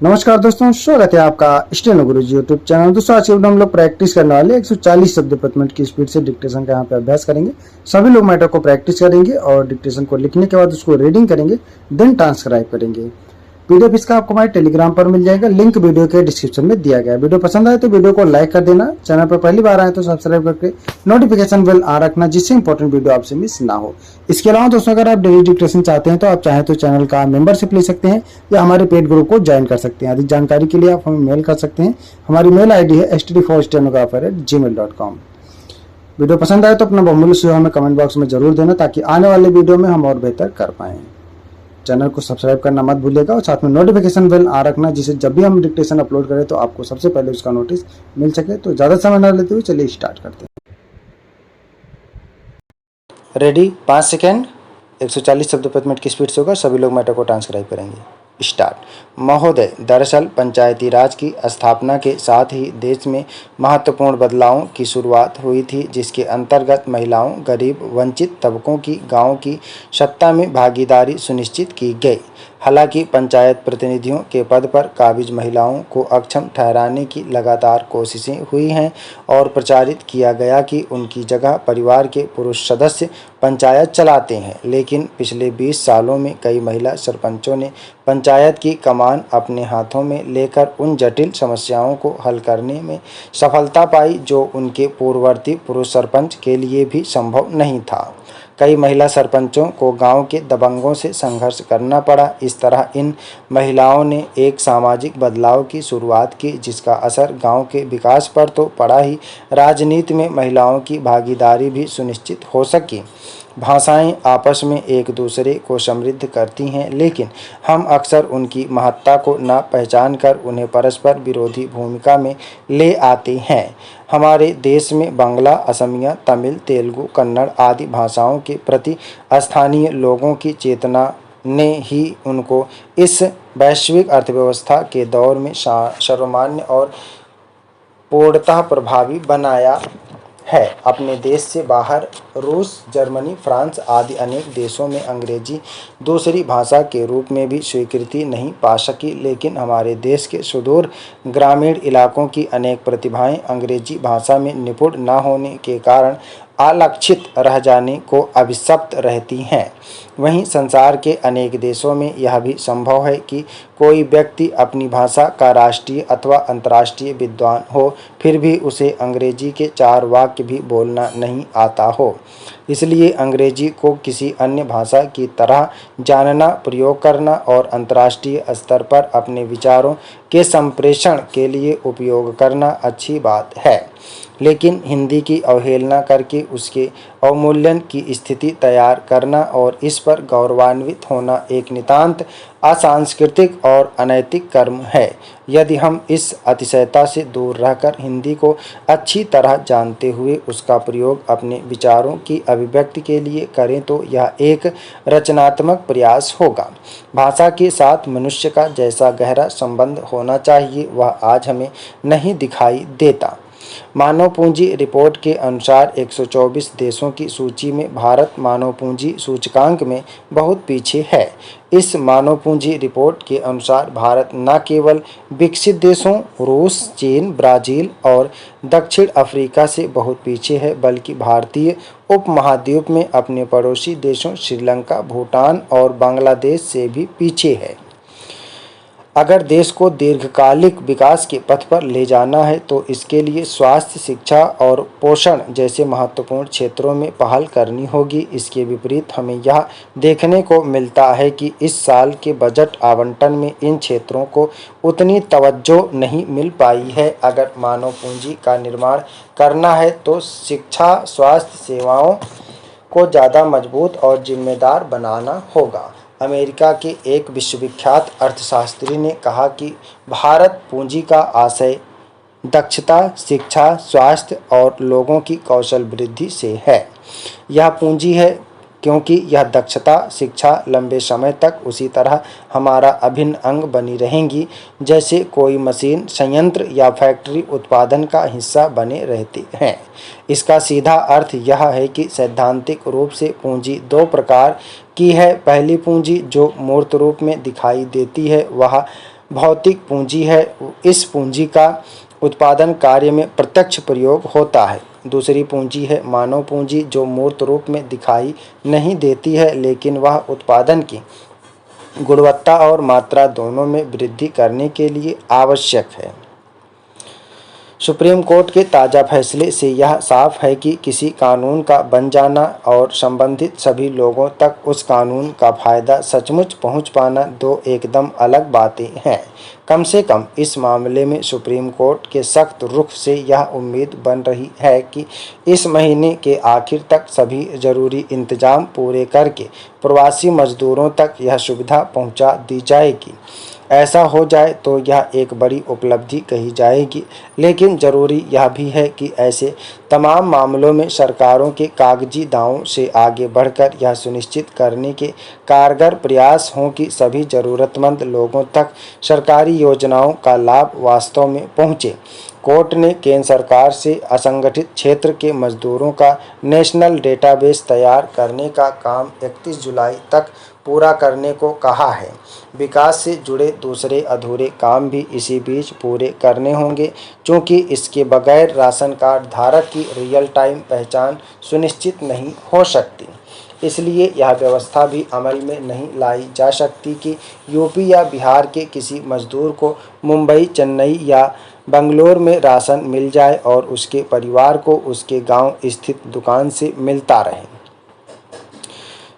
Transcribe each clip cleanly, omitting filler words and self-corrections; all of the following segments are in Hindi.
नमस्कार दोस्तों, स्वागत है आपका स्टेनो गुरुजी यूट्यूब चैनल। दोस्तों आज हम लोग प्रैक्टिस करने वाले 140 शब्द प्रति मिनट की स्पीड से डिक्टेशन का यहाँ पे अभ्यास करेंगे। सभी लोग मैटर को प्रैक्टिस करेंगे और डिक्टेशन को लिखने के बाद उसको रीडिंग करेंगे, देन ट्रांसक्राइब करेंगे। पीडीएफ इसका आपको हमारे टेलीग्राम पर मिल जाएगा, लिंक वीडियो के डिस्क्रिप्शन में दिया गया है। वीडियो पसंद आए तो वीडियो को लाइक कर देना, चैनल पर पहली बार आए तो सब्सक्राइब करके नोटिफिकेशन बेल आ रखना, जिससे इंपॉर्टेंट वीडियो आपसे मिस ना हो। इसके अलावा दोस्तों अगर आप डेली डिक्टेशन चाहते हैं तो आप चाहें तो चैनल का मेंबरशिप ले सकते हैं या हमारे पेड ग्रुप को ज्वाइन कर सकते हैं। अधिक जानकारी के लिए आप हमें मेल कर सकते हैं। हमारी मेल आईडी है std4stenographer@gmail.com। वीडियो पसंद आए तो अपना बहुमूल्य सुझाव हमें कमेंट बॉक्स में जरूर देना, ताकि आने वाले वीडियो में हम और बेहतर कर पाएं। चैनल को सब्सक्राइब करना मत भूलिएगा और साथ में नोटिफिकेशन बेल आ रखना, जिससे जब भी हम डिक्टेशन अपलोड करें तो आपको सबसे पहले उसका नोटिस मिल सके। तो ज़्यादा समय न लेते हुए चलिए स्टार्ट करते हैं। Ready, 5 second. 140 शब्द प्रति मिनट की स्पीड से होगा। सभी लोग मैटर को ट्रांसक्राइब करेंगे। स्टार्ट। महोदय, दरअसल पंचायती राज की स्थापना के साथ ही देश में महत्वपूर्ण बदलावों की शुरुआत हुई थी, जिसके अंतर्गत महिलाओं, गरीब, वंचित तबकों की गांव की सत्ता में भागीदारी सुनिश्चित की गई। हालांकि पंचायत प्रतिनिधियों के पद पर काबिज महिलाओं को अक्षम ठहराने की लगातार कोशिशें हुई हैं और प्रचारित किया गया कि उनकी जगह परिवार के पुरुष सदस्य पंचायत चलाते हैं। लेकिन पिछले 20 सालों में कई महिला सरपंचों ने पंचायत की कमान अपने हाथों में लेकर उन जटिल समस्याओं को हल करने में सफलता पाई जो उनके पूर्ववर्ती पुरुष सरपंच के लिए भी संभव नहीं था। कई महिला सरपंचों को गांव के दबंगों से संघर्ष करना पड़ा। इस तरह इन महिलाओं ने एक सामाजिक बदलाव की शुरुआत की, जिसका असर गांव के विकास पर तो पड़ा ही, राजनीति में महिलाओं की भागीदारी भी सुनिश्चित हो सकी। भाषाएं आपस में एक दूसरे को समृद्ध करती हैं, लेकिन हम अक्सर उनकी महत्ता को न पहचान कर उन्हें परस्पर विरोधी भूमिका में ले आते हैं। हमारे देश में बांग्ला, असमिया, तमिल, तेलुगु, कन्नड़ आदि भाषाओं के प्रति स्थानीय लोगों की चेतना ने ही उनको इस वैश्विक अर्थव्यवस्था के दौर में सर्वमान्य और पूर्णतः प्रभावी बनाया है। अपने देश से बाहर रूस, जर्मनी, फ्रांस आदि अनेक देशों में अंग्रेजी दूसरी भाषा के रूप में भी स्वीकृति नहीं पा सकी, लेकिन हमारे देश के सुदूर ग्रामीण इलाकों की अनेक प्रतिभाएं अंग्रेजी भाषा में निपुण न होने के कारण अलक्षित रह जाने को अभिशप्त रहती हैं। वहीं संसार के अनेक देशों में यह भी संभव है कि कोई व्यक्ति अपनी भाषा का राष्ट्रीय अथवा अंतर्राष्ट्रीय विद्वान हो, फिर भी उसे अंग्रेजी के 4 वाक्य भी बोलना नहीं आता हो। इसलिए अंग्रेजी को किसी अन्य भाषा की तरह जानना, प्रयोग करना और अंतर्राष्ट्रीय स्तर पर अपने विचारों के संप्रेषण के लिए उपयोग करना अच्छी बात है, लेकिन हिंदी की अवहेलना करके उसके अवमूल्यन की स्थिति तैयार करना और इस पर गौरवान्वित होना एक नितांत असांस्कृतिक और अनैतिक कर्म है। यदि हम इस अतिशयता से दूर रहकर हिंदी को अच्छी तरह जानते हुए उसका प्रयोग अपने विचारों की अभिव्यक्ति के लिए करें तो यह एक रचनात्मक प्रयास होगा। भाषा के साथ मनुष्य का जैसा गहरा संबंध होना चाहिए, वह आज हमें नहीं दिखाई देता। मानव पूंजी रिपोर्ट के अनुसार 124 देशों की सूची में भारत मानव पूंजी सूचकांक में बहुत पीछे है। इस मानव पूंजी रिपोर्ट के अनुसार भारत न केवल विकसित देशों रूस, चीन, ब्राज़ील और दक्षिण अफ्रीका से बहुत पीछे है, बल्कि भारतीय उपमहाद्वीप में अपने पड़ोसी देशों श्रीलंका, भूटान और बांग्लादेश से भी पीछे है। अगर देश को दीर्घकालिक विकास के पथ पर ले जाना है तो इसके लिए स्वास्थ्य, शिक्षा और पोषण जैसे महत्वपूर्ण क्षेत्रों में पहल करनी होगी। इसके विपरीत हमें यह देखने को मिलता है कि इस साल के बजट आवंटन में इन क्षेत्रों को उतनी तवज्जो नहीं मिल पाई है। अगर मानव पूंजी का निर्माण करना है तो शिक्षा, स्वास्थ्य सेवाओं को ज़्यादा मजबूत और जिम्मेदार बनाना होगा। अमेरिका के एक विश्वविख्यात अर्थशास्त्री ने कहा कि भारत पूंजी का आशय दक्षता, शिक्षा, स्वास्थ्य और लोगों की कौशल वृद्धि से है। यह पूंजी है क्योंकि यह दक्षता, शिक्षा लंबे समय तक उसी तरह हमारा अभिन्न अंग बनी रहेंगी जैसे कोई मशीन, संयंत्र या फैक्ट्री उत्पादन का हिस्सा बने रहते हैं। इसका सीधा अर्थ यह है कि सैद्धांतिक रूप से पूंजी 2 प्रकार की है। पहली पूंजी जो मूर्त रूप में दिखाई देती है वह भौतिक पूंजी है। इस पूंजी का उत्पादन कार्य में प्रत्यक्ष प्रयोग होता है। दूसरी पूंजी है मानव पूंजी, जो मूर्त रूप में दिखाई नहीं देती है, लेकिन वह उत्पादन की गुणवत्ता और मात्रा दोनों में वृद्धि करने के लिए आवश्यक है। सुप्रीम कोर्ट के ताज़ा फैसले से यह साफ है कि किसी कानून का बन जाना और संबंधित सभी लोगों तक उस कानून का फायदा सचमुच पहुंच पाना दो एकदम अलग बातें हैं। कम से कम इस मामले में सुप्रीम कोर्ट के सख्त रुख से यह उम्मीद बन रही है कि इस महीने के आखिर तक सभी जरूरी इंतजाम पूरे करके प्रवासी मजदूरों तक यह सुविधा पहुंचा दी जाएगी। ऐसा हो जाए तो यह एक बड़ी उपलब्धि कही जाएगी, लेकिन ज़रूरी यह भी है कि ऐसे तमाम मामलों में सरकारों के कागजी दावों से आगे बढ़कर यह सुनिश्चित करने के कारगर प्रयास हों कि सभी ज़रूरतमंद लोगों तक सरकारी योजनाओं का लाभ वास्तव में पहुँचे। कोर्ट ने केंद्र सरकार से असंगठित क्षेत्र के मजदूरों का नेशनल डेटाबेस तैयार करने का काम 31 जुलाई तक पूरा करने को कहा है। विकास से जुड़े दूसरे अधूरे काम भी इसी बीच पूरे करने होंगे, क्योंकि इसके बगैर राशन कार्ड धारक की रियल टाइम पहचान सुनिश्चित नहीं हो सकती। इसलिए यह व्यवस्था भी अमल में नहीं लाई जा सकती कि यूपी या बिहार के किसी मजदूर को मुंबई, चेन्नई या बंगलोर में राशन मिल जाए और उसके परिवार को उसके गांव स्थित दुकान से मिलता रहे।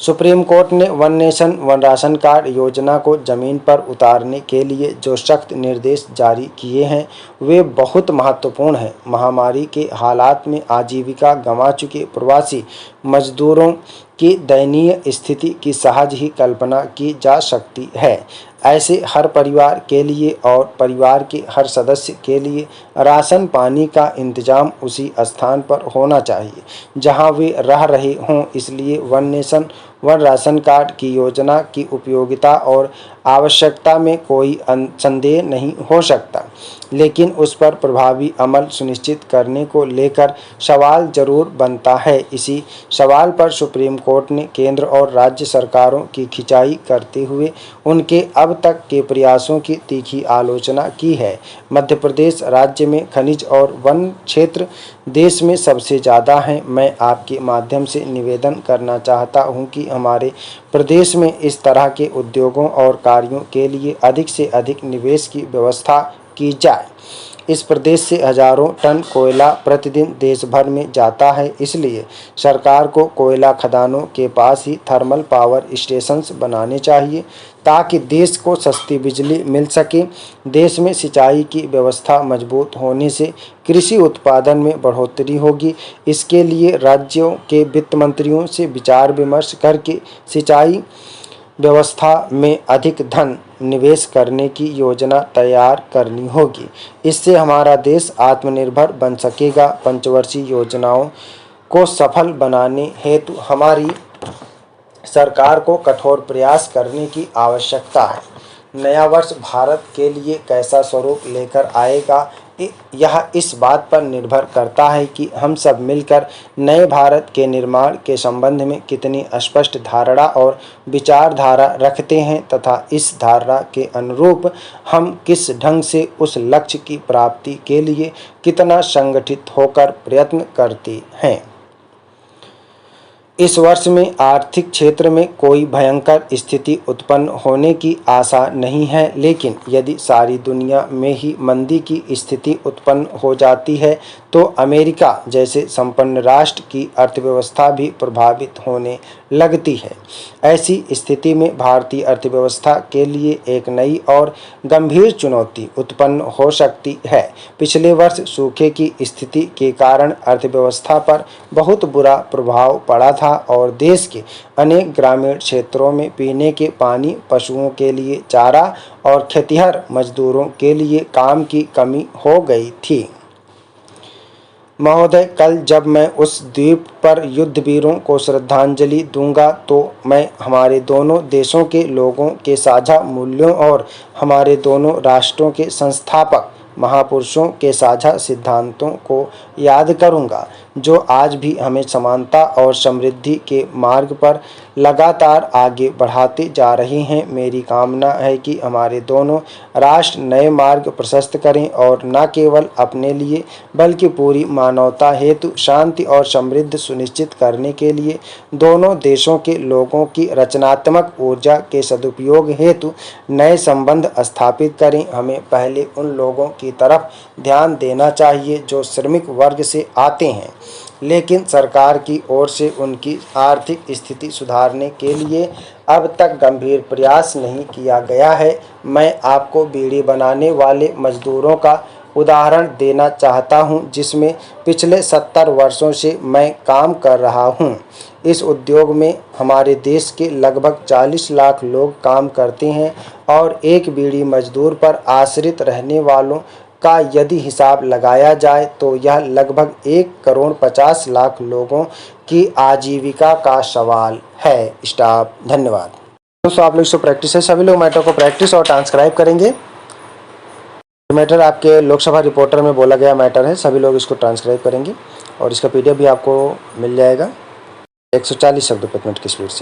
सुप्रीम कोर्ट ने one nation one ration card योजना को जमीन पर उतारने के लिए जो सख्त निर्देश जारी किए हैं वे बहुत महत्वपूर्ण हैं। महामारी के हालात में आजीविका गंवा चुके प्रवासी मजदूरों की दयनीय स्थिति की सहज ही कल्पना की जा सकती है। ऐसे हर परिवार के लिए और परिवार के हर सदस्य के लिए राशन पानी का इंतजाम उसी स्थान पर होना चाहिए जहां वे रह रहे हों। इसलिए one nation one ration card की योजना की उपयोगिता और आवश्यकता में कोई संदेह नहीं हो सकता, लेकिन उस पर प्रभावी अमल सुनिश्चित करने को लेकर सवाल जरूर बनता है। इसी सवाल पर सुप्रीम कोर्ट ने केंद्र और राज्य सरकारों की खिंचाई करते हुए उनके अब तक के प्रयासों की तीखी आलोचना की है। मध्य प्रदेश राज्य में खनिज और वन क्षेत्र देश में सबसे ज़्यादा हैं। मैं आपके माध्यम से निवेदन करना चाहता हूं कि हमारे प्रदेश में इस तरह के उद्योगों और कार्यों के लिए अधिक से अधिक निवेश की व्यवस्था की जाए। इस प्रदेश से हजारों टन कोयला प्रतिदिन देश भर में जाता है, इसलिए सरकार को कोयला खदानों के पास ही थर्मल पावर स्टेशंस बनाने चाहिए ताकि देश को सस्ती बिजली मिल सके। देश में सिंचाई की व्यवस्था मजबूत होने से कृषि उत्पादन में बढ़ोतरी होगी। इसके लिए राज्यों के वित्त मंत्रियों से विचार विमर्श करके सिंचाई व्यवस्था में अधिक धन निवेश करने की योजना तैयार करनी होगी। इससे हमारा देश आत्मनिर्भर बन सकेगा। पंचवर्षीय योजनाओं को सफल बनाने हेतु हमारी सरकार को कठोर प्रयास करने की आवश्यकता है। नया वर्ष भारत के लिए कैसा स्वरूप लेकर आएगा, यह इस बात पर निर्भर करता है कि हम सब मिलकर नए भारत के निर्माण के संबंध में कितनी स्पष्ट धारणा और विचारधारा रखते हैं तथा इस धारणा के अनुरूप हम किस ढंग से उस लक्ष्य की प्राप्ति के लिए कितना संगठित होकर प्रयत्न करते हैं। इस वर्ष में आर्थिक क्षेत्र में कोई भयंकर स्थिति उत्पन्न होने की आशा नहीं है, लेकिन यदि सारी दुनिया में ही मंदी की स्थिति उत्पन्न हो जाती है तो अमेरिका जैसे संपन्न राष्ट्र की अर्थव्यवस्था भी प्रभावित होने लगती है। ऐसी स्थिति में भारतीय अर्थव्यवस्था के लिए एक नई और गंभीर चुनौती उत्पन्न हो सकती है। पिछले वर्ष सूखे की स्थिति के कारण अर्थव्यवस्था पर बहुत बुरा प्रभाव पड़ा था और देश के अनेक ग्रामीण क्षेत्रों में पीने के पानी, पशुओं के लिए चारा और खेतिहर मजदूरों के लिए काम की कमी हो गई थी। महोदय, कल जब मैं उस द्वीप पर युद्ध वीरों को श्रद्धांजलि दूंगा तो मैं हमारे दोनों देशों के लोगों के साझा मूल्यों और हमारे दोनों राष्ट्रों के संस्थापक महापुरुषों के साझा सिद्धांतों को याद करूंगा, जो आज भी हमें समानता और समृद्धि के मार्ग पर लगातार आगे बढ़ाते जा रहे हैं। मेरी कामना है कि हमारे दोनों राष्ट्र नए मार्ग प्रशस्त करें और न केवल अपने लिए बल्कि पूरी मानवता हेतु शांति और समृद्धि सुनिश्चित करने के लिए दोनों देशों के लोगों की रचनात्मक ऊर्जा के सदुपयोग हेतु नए संबंध स्थापित करें। हमें पहले उन लोगों की तरफ ध्यान देना चाहिए जो श्रमिक वर्ग से आते हैं, लेकिन सरकार की ओर से उनकी आर्थिक स्थिति सुधारने के लिए अब तक गंभीर प्रयास नहीं किया गया है। मैं आपको बीड़ी बनाने वाले मजदूरों का उदाहरण देना चाहता हूं, जिसमें पिछले 70 वर्षों से मैं काम कर रहा हूं। इस उद्योग में हमारे देश के लगभग 40 लाख लोग काम करते हैं और एक बीड़ी मजदूर पर आश्रित रहने वालों का यदि हिसाब लगाया जाए तो यह लगभग 1 करोड़ 50 लाख लोगों की आजीविका का सवाल है। स्टॉप। धन्यवाद दोस्तों, आप लोग इसको प्रैक्टिस है, सभी लोग मैटर को प्रैक्टिस और ट्रांसक्राइब करेंगे। मैटर आपके लोकसभा रिपोर्टर में बोला गया मैटर है, सभी लोग इसको ट्रांसक्राइब करेंगे और इसका PDF भी आपको मिल जाएगा 140 शब्द प्रति मिनट की स्पीड से।